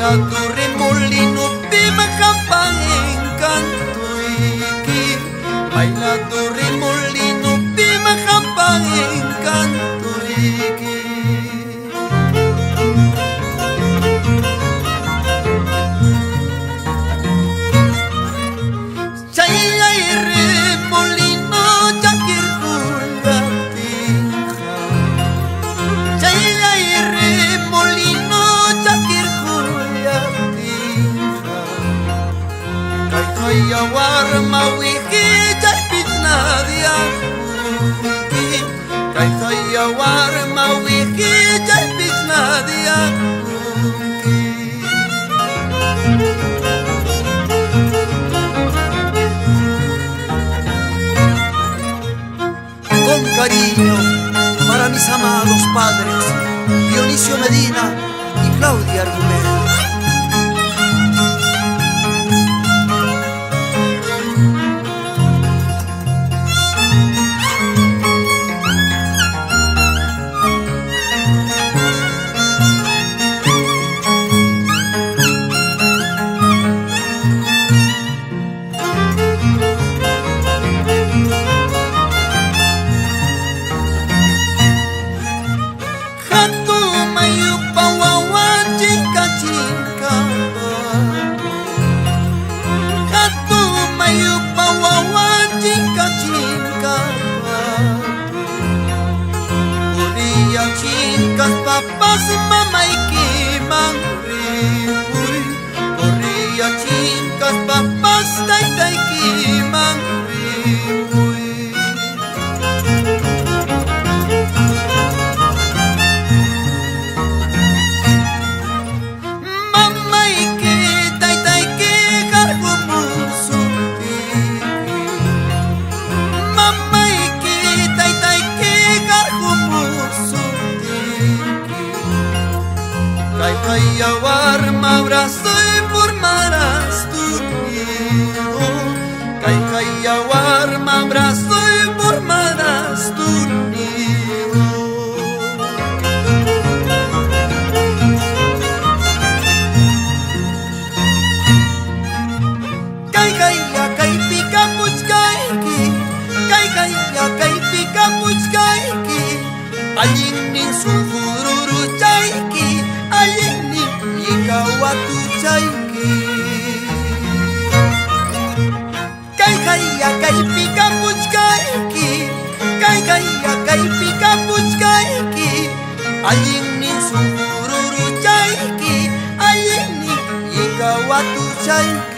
bailando remolino de Macapán encanto iki, bailando remolino de Macapán encanto iki. Chay remolino chakir kuyatinja, chay remolino chakir kuyatinja. Kay kayawar mawiki chay pitnadia kuki, kay kayawar mawiki chay pitnadia kuki. Con cariño para mis amados padres Dionisio Medina y Claudia Argumedo. Chicas, papás, mamá y kiman ribuy. Corría chicas, papás, taita y kiman ribuy. Mamá y que, taita y que, cargo musu tiki. Mamá y que, taita y que, cargo musu. Kay kayawar mabrazo y formarás tu nido. Kay kayawar mabrazo y formarás tu nido. Kay kaya kay pika puchkayki, kay kaya kay pika puchkayki. Allin nin sufururu chayki, allin nin ikawatu chayki. Kay kaya kay pika puchkayki, kay kaya kay pika puchkayki. Allin nin sufururu chayki, allin nin ikawatu chayki.